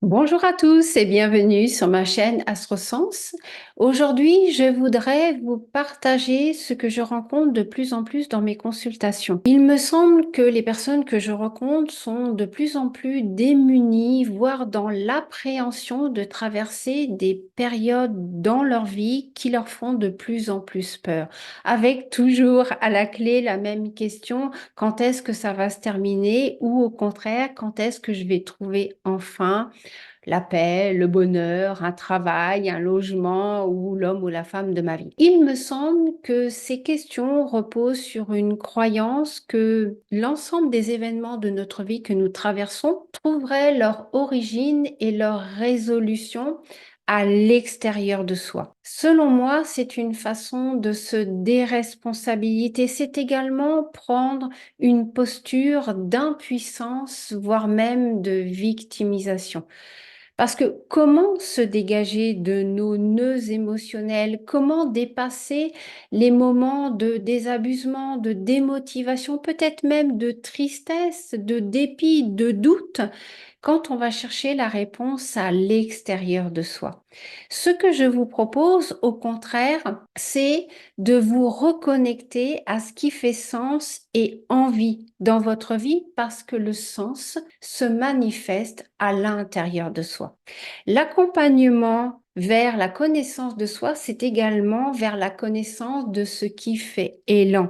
Bonjour à tous et bienvenue sur ma chaîne AstroSense. Aujourd'hui, je voudrais vous partager ce que je rencontre de plus en plus dans mes consultations. Il me semble que les personnes que je rencontre sont de plus en plus démunies, voire dans l'appréhension de traverser des périodes dans leur vie qui leur font de plus en plus peur. Avec toujours à la clé la même question, quand est-ce que ça va se terminer ou au contraire, quand est-ce que je vais trouver enfin la paix, le bonheur, un travail, un logement ou l'homme ou la femme de ma vie. Il me semble que ces questions reposent sur une croyance que l'ensemble des événements de notre vie que nous traversons trouveraient leur origine et leur résolution à l'extérieur de soi. Selon moi, c'est une façon de se déresponsabiliser. C'est également prendre une posture d'impuissance, voire même de victimisation. Parce que comment se dégager de nos nœuds émotionnels? Comment dépasser les moments de désabusement, de démotivation, peut-être même de tristesse, de dépit, de doute, quand on va chercher la réponse à l'extérieur de soi? Ce que je vous propose, au contraire, c'est de vous reconnecter à ce qui fait sens et envie dans votre vie parce que le sens se manifeste à l'intérieur de soi. L'accompagnement vers la connaissance de soi, c'est également vers la connaissance de ce qui fait élan,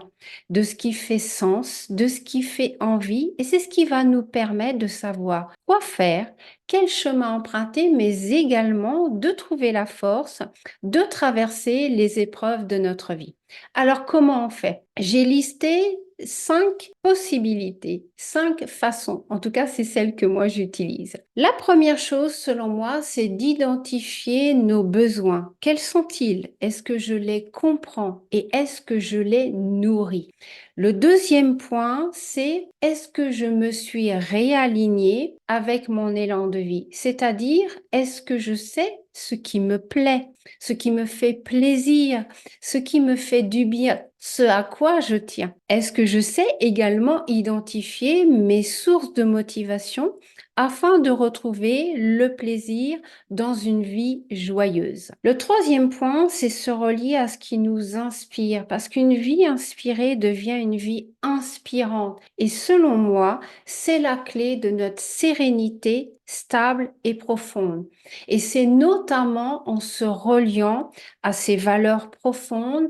de ce qui fait sens, de ce qui fait envie. Et c'est ce qui va nous permettre de savoir quoi faire, quel chemin emprunter, mais également de trouver la force de traverser les épreuves de notre vie. Alors, comment on fait? J'ai listé 5 possibilités, 5 façons. En tout cas, c'est celle que moi j'utilise. La première chose, selon moi, c'est d'identifier nos besoins. Quels sont-ils? Est-ce que je les comprends et est-ce que je les nourris? Le deuxième point, c'est est-ce que je me suis réalignée avec mon élan de vie? C'est-à-dire, est-ce que je sais ce qui me plaît, ce qui me fait plaisir, ce qui me fait du bien, ce à quoi je tiens? Est-ce que je sais également identifier mes sources de motivation afin de retrouver le plaisir dans une vie joyeuse? Le troisième point, c'est se relier à ce qui nous inspire, parce qu'une vie inspirée devient une vie inspirante. Et selon moi, c'est la clé de notre sérénité stable et profonde. Et c'est notamment en se reliant à ces valeurs profondes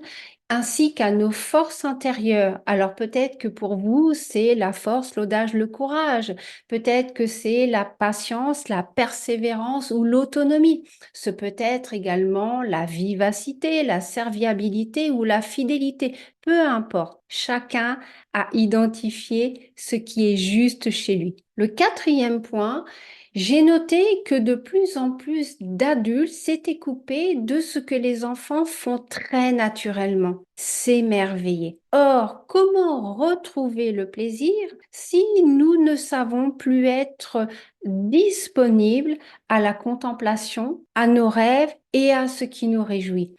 ainsi qu'à nos forces intérieures. Alors peut-être que pour vous, c'est la force, l'audace, le courage. Peut-être que c'est la patience, la persévérance ou l'autonomie. Ce peut être également la vivacité, la serviabilité ou la fidélité. Peu importe, chacun a identifié ce qui est juste chez lui. Le quatrième point, j'ai noté que de plus en plus d'adultes s'étaient coupés de ce que les enfants font très naturellement, s'émerveiller. Or, comment retrouver le plaisir si nous ne savons plus être disponibles à la contemplation, à nos rêves et à ce qui nous réjouit?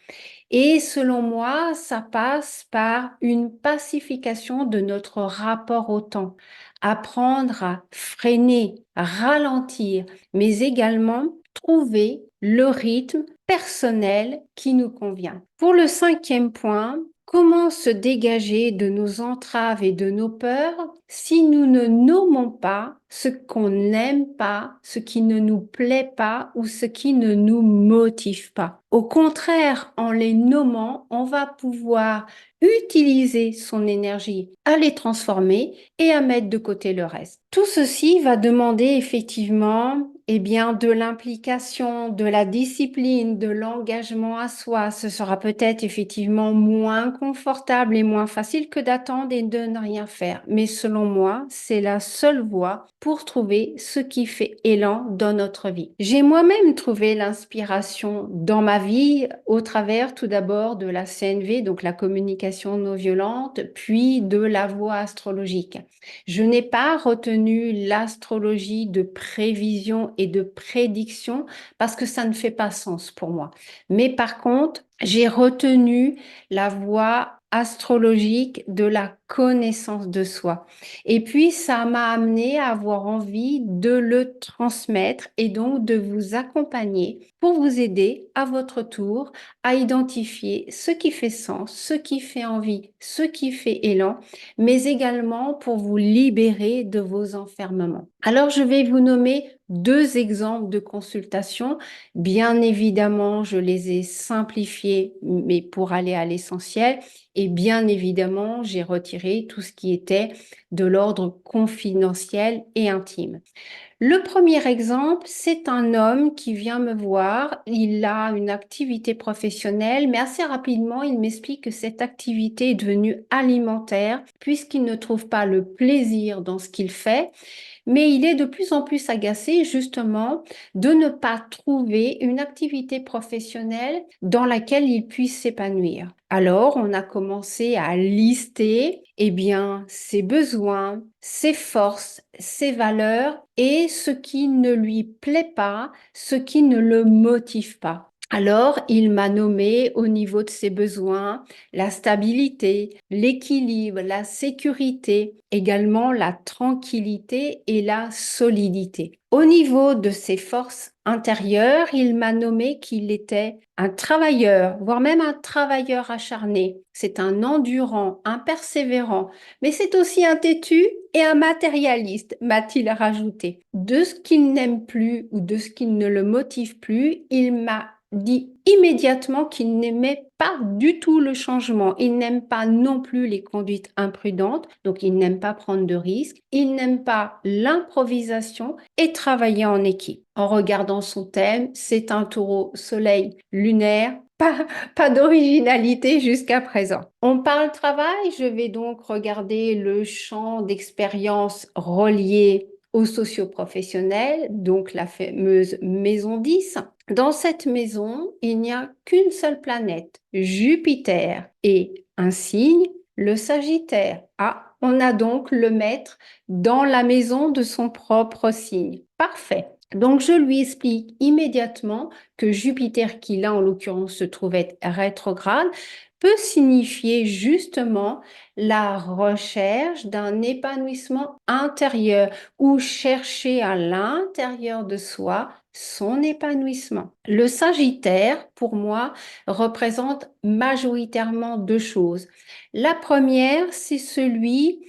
Et selon moi, ça passe par une pacification de notre rapport au temps, apprendre à freiner, ralentir, mais également trouver le rythme personnel qui nous convient. Pour le cinquième point, comment se dégager de nos entraves et de nos peurs si nous ne nommons pas ce qu'on n'aime pas, ce qui ne nous plaît pas ou ce qui ne nous motive pas? Au contraire, en les nommant, on va pouvoir utiliser son énergie à les transformer et à mettre de côté le reste. Tout ceci va demander effectivement bien, de l'implication, de la discipline, de l'engagement à soi. Ce sera peut-être effectivement moins confortable et moins facile que d'attendre et de ne rien faire. Mais selon moi, c'est la seule voie pour trouver ce qui fait élan dans notre vie. J'ai moi-même trouvé l'inspiration dans ma vie au travers tout d'abord de la CNV, donc la communication non violente, puis de la voie astrologique. Je n'ai pas retenu l'astrologie de prévision et de prédiction parce que ça ne fait pas sens pour moi. Mais par contre, j'ai retenu la voie astrologique de la connaissance de soi. Et puis, ça m'a amené à avoir envie de le transmettre et donc de vous accompagner pour vous aider à votre tour à identifier ce qui fait sens, ce qui fait envie, ce qui fait élan, mais également pour vous libérer de vos enfermements. Alors, je vais vous nommer deux exemples de consultation. Bien évidemment, je les ai simplifiés, mais pour aller à l'essentiel. Et bien évidemment, j'ai retiré tout ce qui était de l'ordre confidentiel et intime. Le premier exemple, c'est un homme qui vient me voir. Il a une activité professionnelle, mais assez rapidement, il m'explique que cette activité est devenue alimentaire puisqu'il ne trouve pas le plaisir dans ce qu'il fait, mais il est de plus en plus agacé justement de ne pas trouver une activité professionnelle dans laquelle il puisse s'épanouir. Alors, on a commencé à lister, eh bien, ses besoins, ses forces, ses valeurs et ce qui ne lui plaît pas, ce qui ne le motive pas. Alors, il m'a nommé au niveau de ses besoins la stabilité, l'équilibre, la sécurité, également la tranquillité et la solidité. Au niveau de ses forces intérieures, il m'a nommé qu'il était un travailleur, voire même un travailleur acharné. C'est un endurant, un persévérant, mais c'est aussi un têtu et un matérialiste, m'a-t-il rajouté. De ce qu'il n'aime plus ou de ce qui ne le motive plus, il m'a dit immédiatement qu'il n'aimait pas du tout le changement. Il n'aime pas non plus les conduites imprudentes, donc il n'aime pas prendre de risques. Il n'aime pas l'improvisation et travailler en équipe. En regardant son thème, c'est un taureau soleil lunaire. Pas d'originalité jusqu'à présent. On parle travail, je vais donc regarder le champ d'expérience relié au socio-professionnel, donc la fameuse maison 10. Dans cette maison, il n'y a qu'une seule planète, Jupiter, et un signe, le Sagittaire. Ah, on a donc le maître dans la maison de son propre signe. Parfait. Donc, je lui explique immédiatement que Jupiter, qui là, en l'occurrence, se trouvait rétrograde, peut signifier justement la recherche d'un épanouissement intérieur ou chercher à l'intérieur de soi son épanouissement. Le Sagittaire, pour moi, représente majoritairement deux choses. La première, c'est celui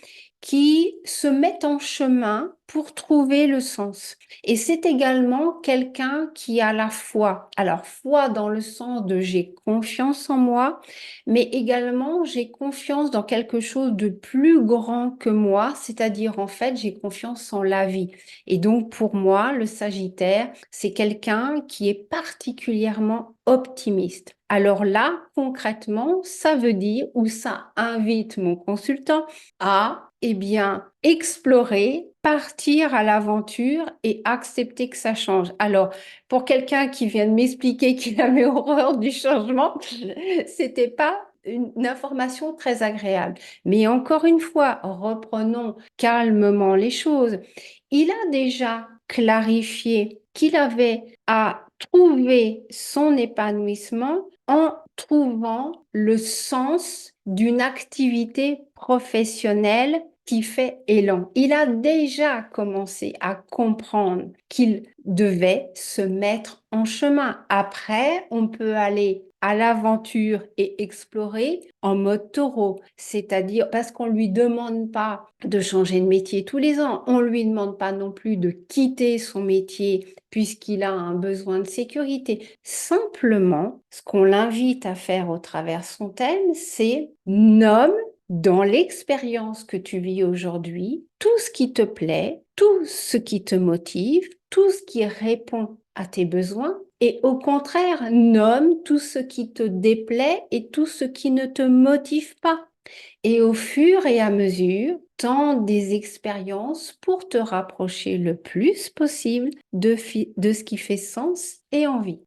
qui se met en chemin pour trouver le sens. Et c'est également quelqu'un qui a la foi. Alors, foi dans le sens de j'ai confiance en moi, mais également j'ai confiance dans quelque chose de plus grand que moi, c'est-à-dire en fait, j'ai confiance en la vie. Et donc, pour moi, le Sagittaire, c'est quelqu'un qui est particulièrement optimiste. Alors là, concrètement, ça veut dire, ou ça invite mon consultant à, eh bien, explorer, partir à l'aventure et accepter que ça change. Alors, pour quelqu'un qui vient de m'expliquer qu'il avait horreur du changement, c'était pas une information très agréable. Mais encore une fois, reprenons calmement les choses. Il a déjà clarifié qu'il avait à trouver son épanouissement en trouvant le sens d'une activité professionnelle qui fait élan. Il a déjà commencé à comprendre qu'il devait se mettre en chemin. Après, on peut aller à l'aventure et explorer en mode taureau, c'est-à-dire parce qu'on lui demande pas de changer de métier tous les ans, on lui demande pas non plus de quitter son métier puisqu'il a un besoin de sécurité. Simplement, ce qu'on l'invite à faire au travers son thème, c'est nomme dans l'expérience que tu vis aujourd'hui tout ce qui te plaît, tout ce qui te motive, tout ce qui répond à tes besoins et au contraire, nomme tout ce qui te déplaît et tout ce qui ne te motive pas. Et au fur et à mesure, tente des expériences pour te rapprocher le plus possible de ce qui fait sens et envie.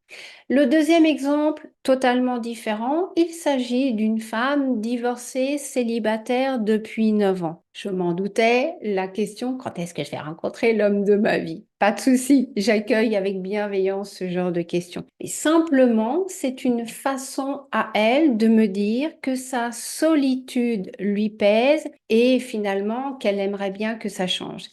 Le deuxième exemple, totalement différent, il s'agit d'une femme divorcée, célibataire depuis 9 ans. Je m'en doutais, la question, quand est-ce que je vais rencontrer l'homme de ma vie? Pas de souci, j'accueille avec bienveillance ce genre de questions. Et simplement, c'est une façon à elle de me dire que sa solitude lui pèse et finalement qu'elle aimerait bien que ça change.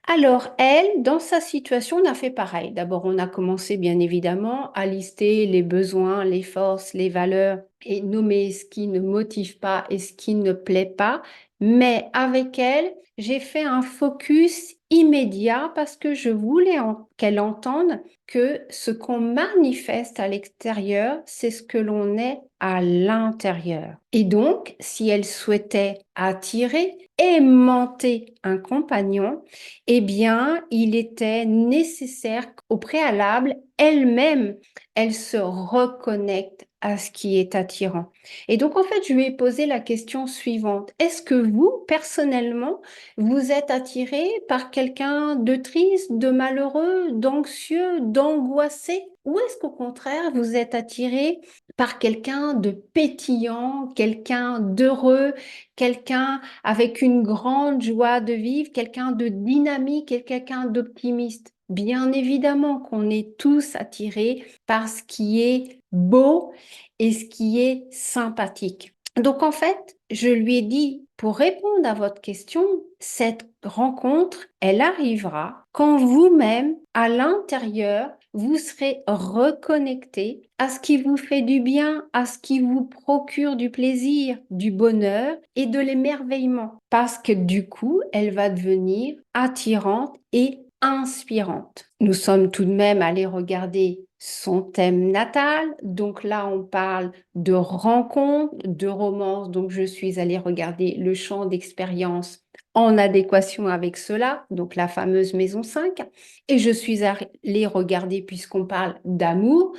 Alors, elle, dans sa situation, on a fait pareil. D'abord, on a commencé, bien évidemment, à lister les besoins, les forces, les valeurs et nommer ce qui ne motive pas et ce qui ne plaît pas. Mais avec elle, j'ai fait un focus immédiat parce que je voulais qu'elle entende que ce qu'on manifeste à l'extérieur, c'est ce que l'on est à l'intérieur. Et donc, si elle souhaitait attirer, aimanter un compagnon, eh bien, il était nécessaire qu'au préalable, elle-même, elle se reconnecte à ce qui est attirant. Et donc, en fait, je lui ai posé la question suivante. Est-ce que vous, personnellement, vous êtes attiré par quelqu'un de triste, de malheureux, d'anxieux, d'angoissé? Ou est-ce qu'au contraire, vous êtes attiré par quelqu'un de pétillant, quelqu'un d'heureux, quelqu'un avec une grande joie de vivre, quelqu'un de dynamique et quelqu'un d'optimiste? Bien évidemment qu'on est tous attirés par ce qui est beau et ce qui est sympathique. Donc en fait, je lui ai dit, pour répondre à votre question, cette rencontre, elle arrivera quand vous-même, à l'intérieur, vous serez reconnecté à ce qui vous fait du bien, à ce qui vous procure du plaisir, du bonheur et de l'émerveillement. Parce que du coup, elle va devenir attirante et inspirante. Nous sommes tout de même allés regarder son thème natal. Donc là, on parle de rencontre, de romance. Donc je suis allée regarder le champ d'expérience en adéquation avec cela, donc la fameuse maison 5. Et je suis allée regarder, puisqu'on parle d'amour,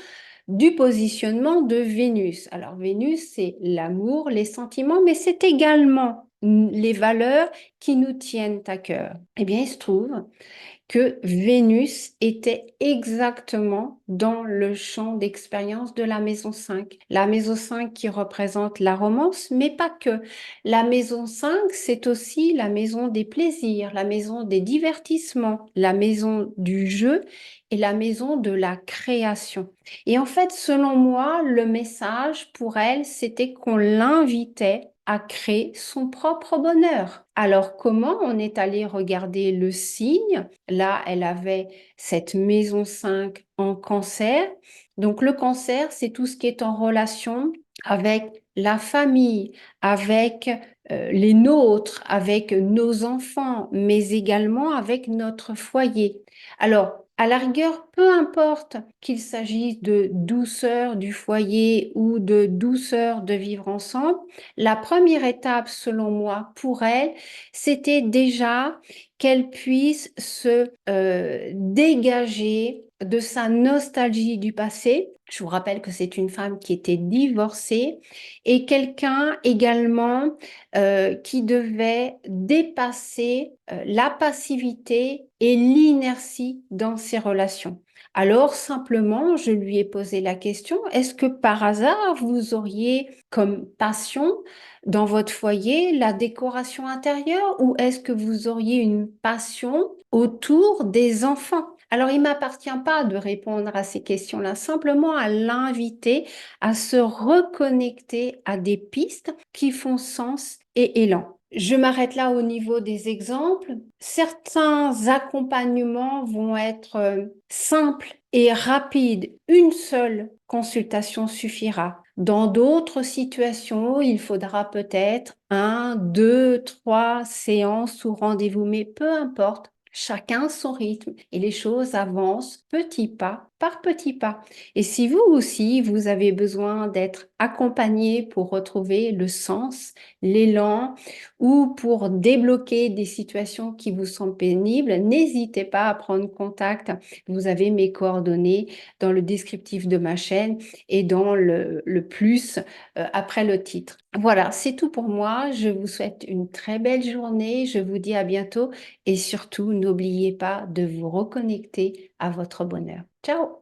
du positionnement de Vénus. Alors Vénus, c'est l'amour, les sentiments, mais c'est également les valeurs qui nous tiennent à cœur. Eh bien, il se trouve que Vénus était exactement dans le champ d'expérience de la maison 5. La maison 5 qui représente la romance, mais pas que. La maison 5, c'est aussi la maison des plaisirs, la maison des divertissements, la maison du jeu et la maison de la création. Et en fait, selon moi, le message pour elle, c'était qu'on l'invitait à créer son propre bonheur. Alors, comment on est allé regarder le signe? Là, elle avait cette maison 5 en cancer. Donc, le cancer, c'est tout ce qui est en relation avec la famille, avec les nôtres, avec nos enfants, mais également avec notre foyer. Alors, à la rigueur, peu importe qu'il s'agisse de douceur du foyer ou de douceur de vivre ensemble, la première étape, selon moi, pour elle, c'était déjà qu'elle puisse se dégager de sa nostalgie du passé. Je vous rappelle que c'est une femme qui était divorcée et quelqu'un également qui devait dépasser la passivité et l'inertie dans ses relations. Alors, simplement, je lui ai posé la question, est-ce que par hasard, vous auriez comme passion dans votre foyer la décoration intérieure ou est-ce que vous auriez une passion autour des enfants? Alors, il m'appartient pas de répondre à ces questions-là, simplement à l'inviter à se reconnecter à des pistes qui font sens et élan. Je m'arrête là au niveau des exemples. Certains accompagnements vont être simples et rapides. Une seule consultation suffira. Dans d'autres situations, il faudra peut-être un, deux, trois séances ou rendez-vous, mais peu importe. Chacun son rythme et les choses avancent petit pas par petit pas. Et si vous aussi, vous avez besoin d'être accompagné pour retrouver le sens, l'élan ou pour débloquer des situations qui vous sont pénibles, n'hésitez pas à prendre contact. Vous avez mes coordonnées dans le descriptif de ma chaîne et dans le plus après le titre. Voilà, c'est tout pour moi. Je vous souhaite une très belle journée. Je vous dis à bientôt et surtout, n'oubliez pas de vous reconnecter à votre bonheur. Ciao!